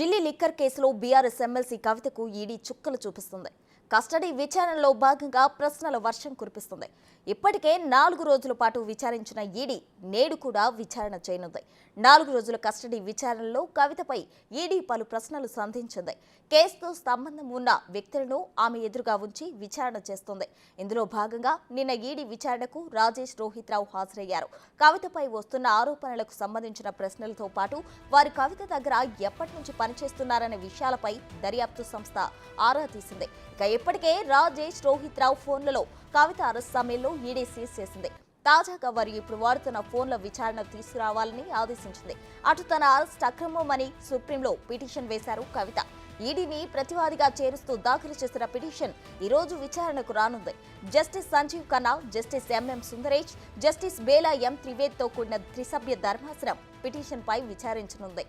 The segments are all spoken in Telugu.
ఢిల్లీ లిక్కర్ కేసులో బీఆర్ఎస్ ఎమ్మెల్సీ కవితకు ఈడీ చుక్కలు చూపిస్తుంది. కస్టడీ విచారణలో భాగంగా ప్రశ్నల వర్షం కురిపిస్తుంది. ఇప్పటికే 4 రోజుల పాటు విచారించిన ఈడీ నేడు కూడా విచారణ చేయనుంది. 4 రోజుల కస్టడీ విచారణలో కవితపై ఈడీ పలు ప్రశ్నలు సంధించింది. కేసుతో సంబంధం ఉన్న వ్యక్తులను ఆమె ఎదురుగా ఉంచి విచారణ చేస్తుంది. ఇందులో భాగంగా నిన్న ఈడీ విచారణకు రాజేష్, రోహిత్ రావు హాజరయ్యారు. కవితపై వస్తున్న ఆరోపణలకు సంబంధించిన ప్రశ్నలతో పాటు వారు కవిత దగ్గర ఎప్పటి నుంచి పనిచేస్తున్నారనే విషయాలపై దర్యాప్తు సంస్థ ఆరా తీసింది. ఇక ఇప్పటికే రాజేష్, రోహిత్ రావు ఫోన్లలో కవిత అరెస్ట్ సమయంలో ఈడీ సీజ్ చేసింది. తాజాగా వారు ఇప్పుడు వాడుతున్న ఫోన్ల విచారణ తీసుకురావాలని ఆదేశించింది. అటు తన అరెస్ట్ అక్రమమని సుప్రీంలో పిటిషన్ వేశారు కవిత. ఈడీని ప్రతివాదిగా చేరుస్తూ దాఖలు చేసిన పిటిషన్ ఈ రోజు విచారణకు రానుంది. Justice Sanjiv Khanna, justice MM Sundaresh, justice Bela M త్రివేద్తో కూడిన త్రిసభ్య ధర్మాసనం పిటిషన్పై విచారించనుంది.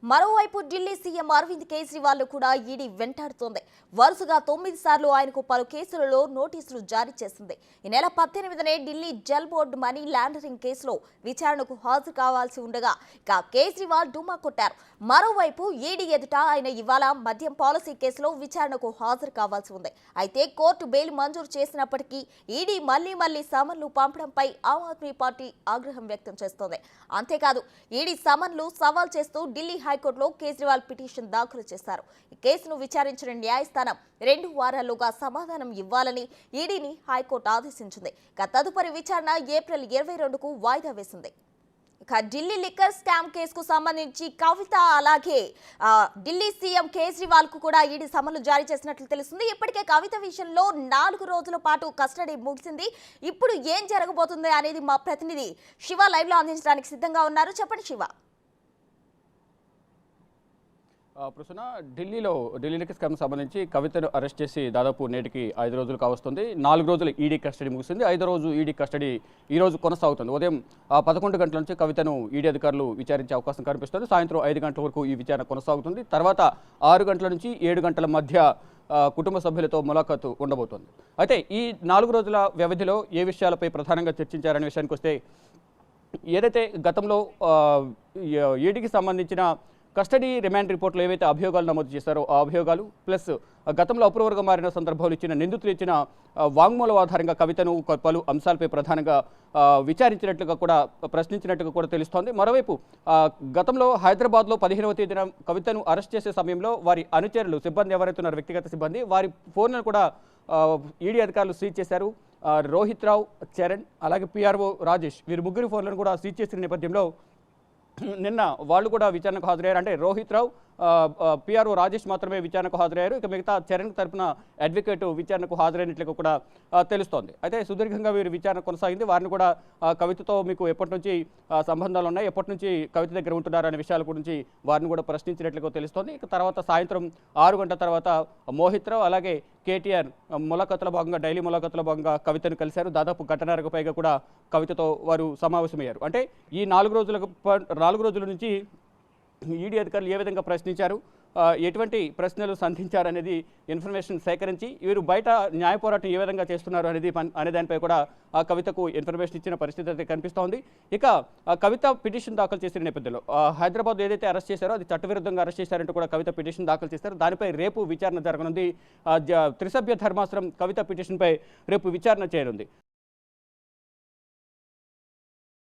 మరోవైపు ఢిల్లీ సీఎం అరవింద్ కేజ్రీవాల్ కూడా ఈడీ వెంటాడుతోంది. వరుసగా 9 సార్లు ఆయనకు పలు కేసులలో నోటీసులు జారీ చేసింది. ఈ నెల 18నే Delhi Jal board money laundering కేసులో విచారణకు హాజరు కావాల్సి ఉండగా ఇక కేజ్రీవాల్ డుమ్మా కొట్టారు. మరోవైపు ఈడీ ఎదుట ఆయన ఇవాళ మద్యం పాలసీ కేసులో విచారణకు హాజరు కావాల్సి ఉంది. అయితే కోర్టు బెయిల్ మంజూరు చేసినప్పటికీ ఈడీ మళ్లీ సమన్లు పంపడంపై ఆమ్ ఆద్మీ పార్టీ ఆగ్రహం వ్యక్తం చేస్తోంది. అంతేకాదు ఈడీ సమన్లు సవాల్ చేస్తూ ఢిల్లీ హైకోర్టులో కేజ్రీవాల్ పిటిషన్ దాఖలు చేశారు. ఈ కేసును విచారించిన న్యాయస్థానం 2 వారాల్లోగా సమాధానం ఇవ్వాలని ఈడీని హైకోర్టు ఆదేశించింది. తదుపరి విచారణ ఏప్రిల్ 22కు వాయిదా వేసింది. ఢిల్లీ లిక్కర్ స్కామ్ కేసుకు సంబంధించి కవిత అలాగే ఢిల్లీ సీఎం కేజ్రీవాల్ కు కూడా ఈడీ సమన్లు జారీ చేసినట్లు తెలుస్తుంది. ఇప్పటికే కవిత విషయంలో 4 రోజుల పాటు కస్టడీ ముగిసింది. ఇప్పుడు ఏం జరగబోతుంది అనేది మా ప్రతినిధి శివ లైవ్ లో అందించడానికి సిద్ధంగా ఉన్నారు. చెప్పండి శివ. ప్రస్తుతం ఢిల్లీ లిక్కర్ స్కామ్ సంబంధించి కవితను అరెస్ట్ చేసి దాదాపు నేటికి 5 రోజులు కావస్తుంది. 4 రోజులు ఈడీ కస్టడీ ముగిసింది. 5వ రోజు ఈడీ కస్టడీ ఈ రోజు కొనసాగుతుంది. ఉదయం 11 గంటల నుంచి కవితను ఈడీ అధికారులు విచారించే అవకాశం కనిపిస్తుంది. సాయంత్రం 5 గంటల వరకు ఈ విచారణ కొనసాగుతుంది. తర్వాత 6 గంటల నుంచి 7 గంటల మధ్య కుటుంబ సభ్యులతో ములాఖాతు ఉండబోతోంది. అయితే ఈ 4 రోజుల వ్యవధిలో ఏ విషయాలపై ప్రధానంగా చర్చించారనే విషయానికి వస్తే, ఏదైతే గతంలో ఈడీకి సంబంధించిన కస్టడీ రిమాండ్ రిపోర్ట్లో ఏవైతే అభియోగాలు నమోదు చేశారో ఆ అభియోగాలు ప్లస్ గతంలో అప్రూవర్గా మారిన సందర్భంలో నిందితులు ఇచ్చిన వాంగ్మూలం ఆధారంగా కవితను పలు అంశాలపై ప్రధానంగా విచారించినట్లుగా కూడా ప్రశ్నించినట్టుగా కూడా తెలుస్తోంది. మరోవైపు గతంలో హైదరాబాద్లో 15వ తేదీన కవితను అరెస్ట్ చేసే సమయంలో వారి అనుచరులు సిబ్బంది ఎవరైతే ఉన్నారో వ్యక్తిగత సిబ్బంది వారి ఫోన్లను కూడా ఈడీ అధికారులు సీజ్ చేశారు. రోహిత్ రావు, చరణ్ అలాగే పిఆర్ఓ రాజేష్ వీరి ముగ్గురి ఫోన్లను కూడా సీజ్ చేసిన నేపథ్యంలో నిన్న వాళ్ళు కూడా విచారణకు హాజరయ్యారు. అంటే రోహిత్ రావు, పిఆర్ఓ రాజేష్ మాత్రమే విచారణకు హాజరయ్యారు. ఇక మిగతా చరణ్ తరపున అడ్వకేట్ విచారణకు హాజరైనట్లుగా కూడా తెలుస్తోంది. అయితే సుదీర్ఘంగా వీరు విచారణ కొనసాగింది. వారిని కూడా కవితతో మీకు ఎప్పటి నుంచి సంబంధాలు ఉన్నాయి, ఎప్పటి నుంచి కవిత దగ్గర ఉంటున్నారు అనే విషయాల గురించి వారిని కూడా ప్రశ్నించినట్లుగా తెలుస్తోంది. ఇక తర్వాత సాయంత్రం 6 గంటల తర్వాత మోహిత్ రావు అలాగే కేటీఆర్ ములాఖాతుల భాగంగా డైలీ ములాఖాతుల భాగంగా కవితను కలిశారు. దాదాపు గంటన్నరకు పైగా కూడా కవితతో వారు సమావేశమయ్యారు. అంటే ఈ 4 రోజుల నుంచి ఈడీ అధికారులు ఏ విధంగా ప్రశ్నించారు, ఎటువంటి ప్రశ్నలు సంధించారనేది ఇన్ఫర్మేషన్ సేకరించి వీరు బయట న్యాయ పోరాటం ఏ విధంగా చేస్తున్నారు అనే దానిపై కూడా ఆ కవితకు ఇన్ఫర్మేషన్ ఇచ్చిన పరిస్థితి అయితే కనిపిస్తోంది. ఇక కవిత పిటిషన్ దాఖలు చేసిన నేపథ్యంలో హైదరాబాద్ ఏదైతే అరెస్ట్ చేశారో అది చట్టవిరుద్ధంగా అరెస్ట్ చేశారంటూ కూడా కవిత పిటిషన్ దాఖలు చేశారు. దానిపై రేపు విచారణ జరగనుంది. త్రిసభ్య ధర్మాసనం కవిత పిటిషన్పై రేపు విచారణ చేయనుంది.